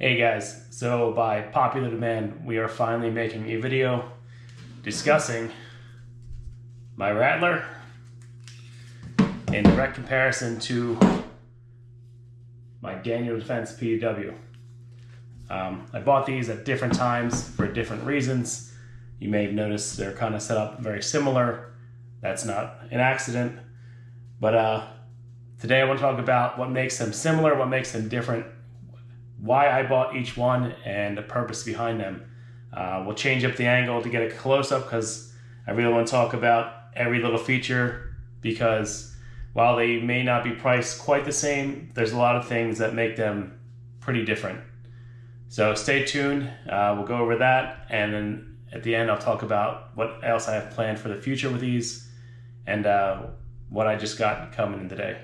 Hey guys, so by popular demand, we are finally making a video discussing my Rattler in direct comparison to my Daniel Defense PDW. I bought these at different times for different reasons. You may have noticed they're kind of set up very similar. That's not an accident. But today I want to talk about what makes them similar, what makes them different, why I bought each one, and the purpose behind them. We'll change up the angle to get a close-up because I really want to talk about every little feature, because while they may not be priced quite the same, there's a lot of things that make them pretty different. So stay tuned, we'll go over that, and then at the end I'll talk about what else I have planned for the future with these and what I just got coming in today.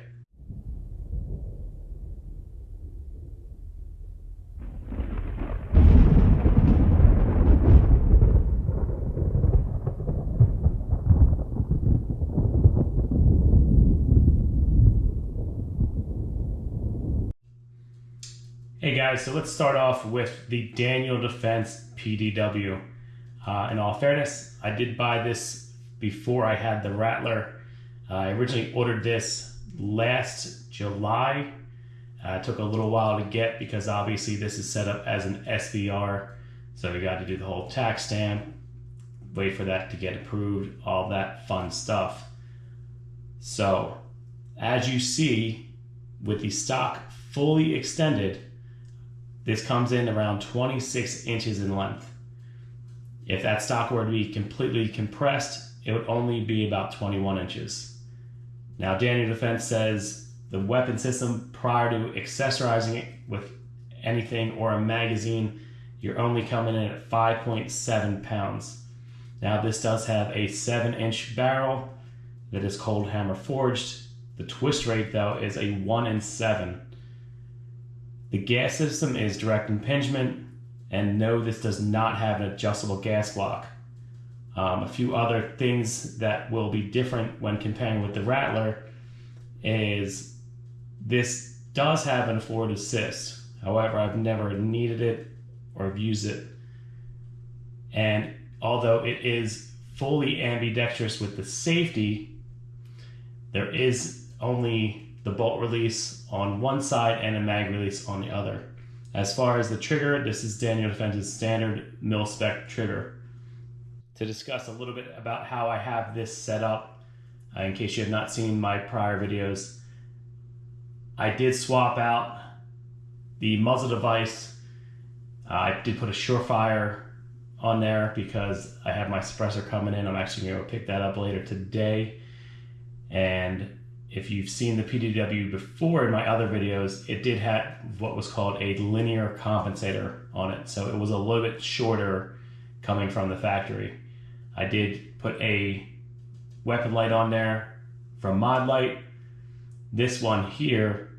Hey guys, so let's start off with the Daniel Defense PDW. In all fairness, I did buy this before I had the Rattler. I originally ordered this last July. It took a little while to get because obviously this is set up as an SVR. So we got to do the whole tax stamp, wait for that to get approved, all that fun stuff. So as you see, with the stock fully extended, this comes in around 26 inches in length. If that stock were to be completely compressed, it would only be about 21 inches. Now, Daniel Defense says the weapon system, prior to accessorizing it with anything or a magazine, you're only coming in at 5.7 pounds. Now, this does have a 7-inch barrel that is cold hammer forged. The twist rate, though, is a 1 in 7. The gas system is direct impingement, and no, this does not have an adjustable gas block. A few other things that will be different when comparing with the Rattler is this does have an forward assist. However, I've never needed it or used it. And although it is fully ambidextrous with the safety, there is only the bolt release on one side and a mag release on the other. As far as the trigger, this is Daniel Defense's standard mil-spec trigger. To discuss a little bit about how I have this set up, in case you have not seen my prior videos, I did swap out the muzzle device. I did put a Surefire on there because I have my suppressor coming in. I'm actually going to pick that up later today. And if you've seen the PDW before in my other videos, it did have what was called a linear compensator on it. So it was a little bit shorter coming from the factory. I did put a weapon light on there from Mod Light. This one here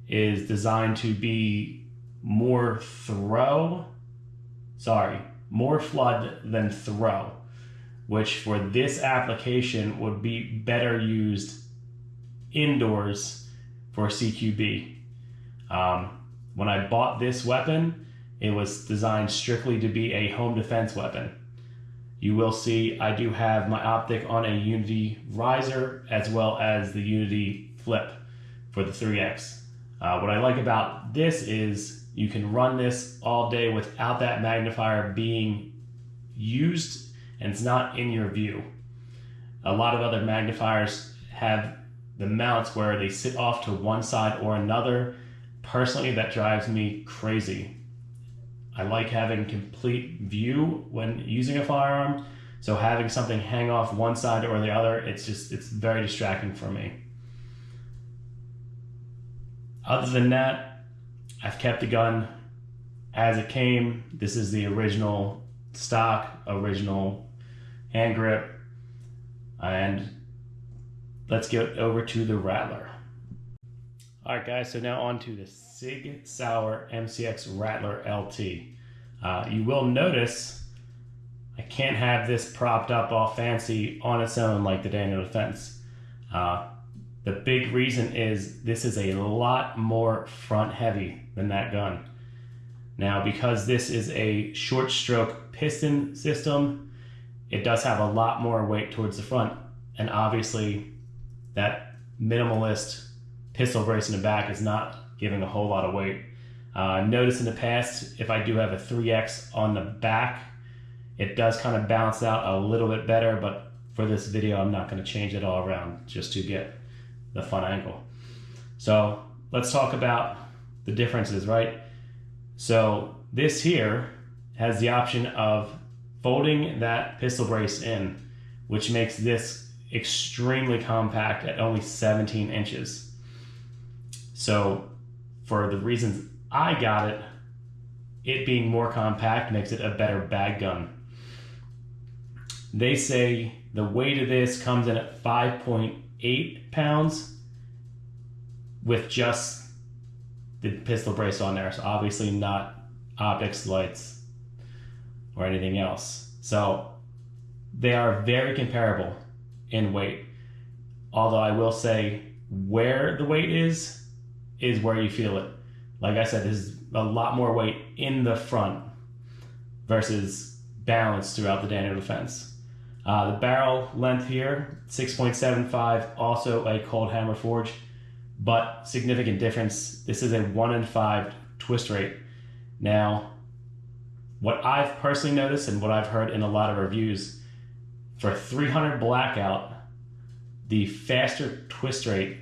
is designed to be more flood than throw, which for this application would be better used indoors for CQB. When I bought this weapon, it was designed strictly to be a home defense weapon. You will see I do have my optic on a Unity riser as well as the Unity flip for the 3X. What I like about this is you can run this all day without that magnifier being used, and it's not in your view. A lot of other magnifiers have the mounts where they sit off to one side or another. Personally, that drives me crazy. I like having complete view when using a firearm, so having something hang off one side or the other, it's very distracting for me. Other than that, I've kept the gun as it came. This is the original stock, original hand grip, and let's get over to the Rattler. Alright guys, so now on to the Sig Sauer MCX Rattler LT. You will notice I can't have this propped up all fancy on its own like the Daniel Defense. The big reason is this is a lot more front heavy than that gun. Now, because this is a short stroke piston system, it does have a lot more weight towards the front, and obviously that minimalist pistol brace in the back is not giving a whole lot of weight. Notice in the past, if I do have a 3X on the back, it does kind of balance out a little bit better, but for this video, I'm not going to change it all around just to get the fun angle. So let's talk about the differences, right? So this here has the option of folding that pistol brace in, which makes this extremely compact at only 17 inches. So for the reasons I got it, it being more compact makes it a better bag gun. They say the weight of this comes in at 5.8 pounds with just the pistol brace on there. So obviously not optics, lights, or anything else. So they are very comparable in weight. Although I will say where the weight is where you feel it. Like I said, there's a lot more weight in the front versus balance throughout the Daniel Defense. The barrel length here, 6.75, also a cold hammer forge, but significant difference. This is a 1 in 5 twist rate. Now, what I've personally noticed and what I've heard in a lot of reviews, for 300 Blackout, the faster twist rate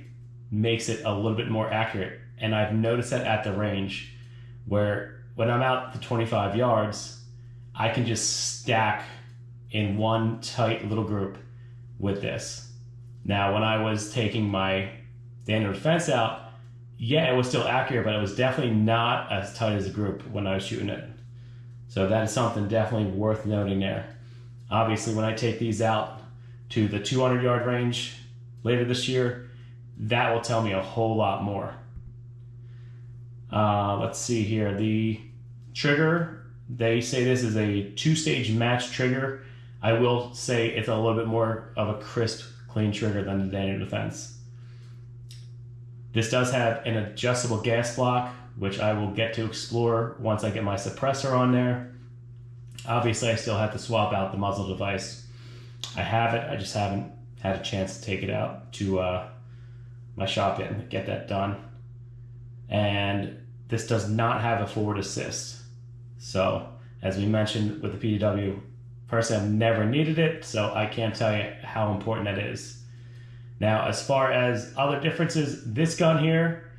makes it a little bit more accurate. And I've noticed that at the range, where when I'm out to 25 yards, I can just stack in one tight little group with this. Now, when I was taking my Daniel Defense out, yeah, it was still accurate, but it was definitely not as tight as a group when I was shooting it. So that is something definitely worth noting there. Obviously, when I take these out to the 200-yard range later this year, that will tell me a whole lot more. Let's see here. The trigger, they say this is a 2-stage match trigger. I will say it's a little bit more of a crisp, clean trigger than the Daniel Defense. This does have an adjustable gas block, which I will get to explore once I get my suppressor on there. Obviously, I still have to swap out the muzzle device. I have it, I just haven't had a chance to take it out to my shop yet and get that done. And this does not have a forward assist. So, as we mentioned with the PDW, personally, I've never needed it, so I can't tell you how important that is. Now, as far as other differences, this gun here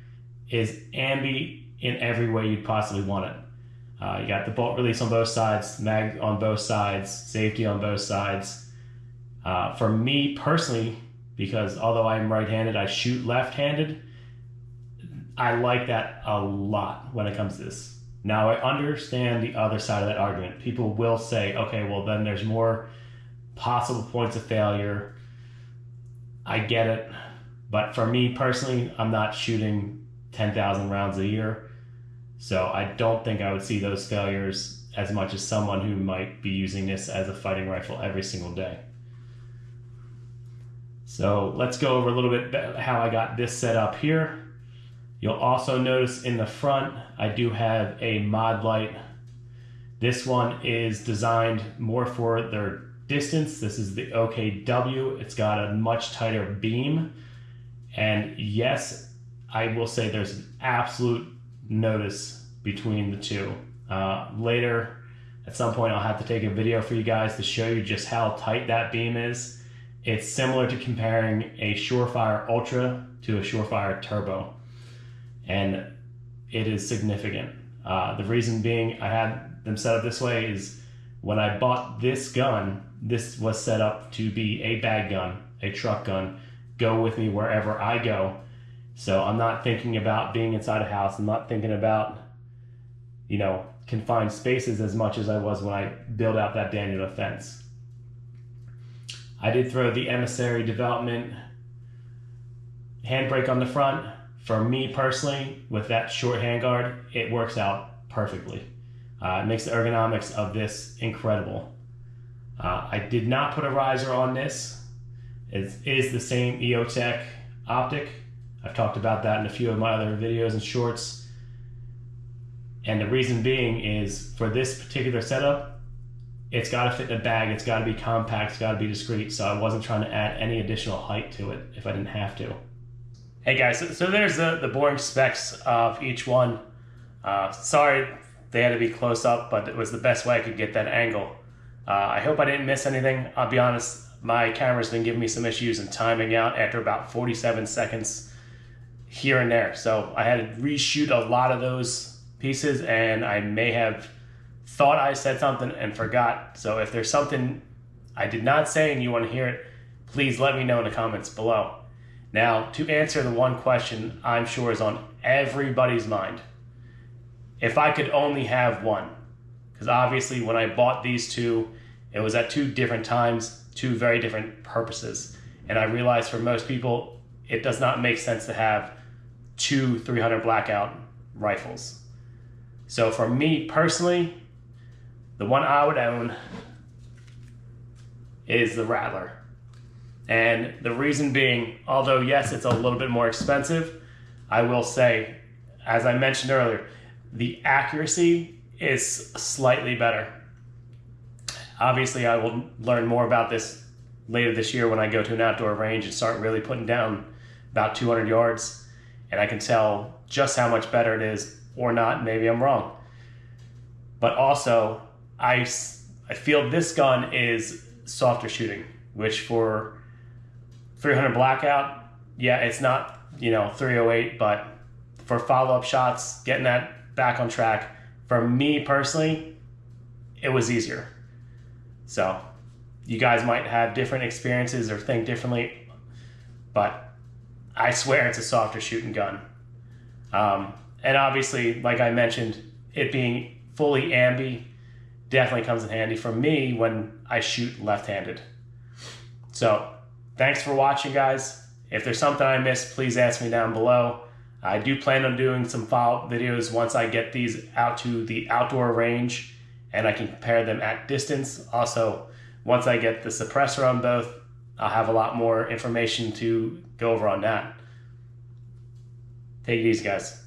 is ambi in every way you'd possibly want it. You got the bolt release on both sides, mag on both sides, safety on both sides. For me personally, because although I'm right-handed, I shoot left-handed, I like that a lot when it comes to this. Now, I understand the other side of that argument. People will say, okay, well, then there's more possible points of failure. I get it. But for me personally, I'm not shooting 10,000 rounds a year. So I don't think I would see those failures as much as someone who might be using this as a fighting rifle every single day. So let's go over a little bit how I got this set up here. You'll also notice in the front, I do have a mod light. This one is designed more for their distance. This is the OKW. It's got a much tighter beam. And yes, I will say there's an absolute notice between the two. Later, at some point, I'll have to take a video for you guys to show you just how tight that beam is. It's similar to comparing a Surefire Ultra to a Surefire Turbo. And it is significant. The reason being I had them set up this way is when I bought this gun, this was set up to be a bag gun, a truck gun, go with me wherever I go. So I'm not thinking about being inside a house. I'm not thinking about, confined spaces as much as I was when I built out that Daniel Defense. I did throw the Emissary Development handbrake on the front. For me personally, with that short handguard, it works out perfectly. It makes the ergonomics of this incredible. I did not put a riser on this. It is the same EOTech optic. I've talked about that in a few of my other videos and shorts. And the reason being is for this particular setup, it's got to fit in a bag, it's got to be compact, it's got to be discreet, so I wasn't trying to add any additional height to it if I didn't have to. Hey guys, so there's the boring specs of each one. Sorry they had to be close up, but it was the best way I could get that angle. I hope I didn't miss anything. I'll be honest, my camera's been giving me some issues and timing out after about 47 seconds here and there. So I had to reshoot a lot of those pieces, and I may have thought I said something and forgot. So if there's something I did not say and you want to hear it, please let me know in the comments below. Now, to answer the one question I'm sure is on everybody's mind, if I could only have one, because obviously when I bought these two, it was at two different times, two very different purposes. And I realized for most people, it does not make sense to have two 300 Blackout rifles. So for me personally, the one I would own is the Rattler. And the reason being, although yes, it's a little bit more expensive, I will say, as I mentioned earlier, the accuracy is slightly better. Obviously, I will learn more about this later this year when I go to an outdoor range and start really putting down about 200 yards, and I can tell just how much better it is, or not. Maybe I'm wrong. But also, I feel this gun is softer shooting, which for 300 Blackout, yeah, it's not, 308, but for follow-up shots, getting that back on track, for me personally, it was easier. So you guys might have different experiences or think differently, but I swear it's a softer shooting gun. And obviously, like I mentioned, it being fully ambi definitely comes in handy for me when I shoot left-handed. So thanks for watching, guys. If there's something I missed, please ask me down below. I do plan on doing some follow-up videos once I get these out to the outdoor range and I can compare them at distance. Also, once I get the suppressor on both, I'll have a lot more information to go over on that. Take it easy, guys.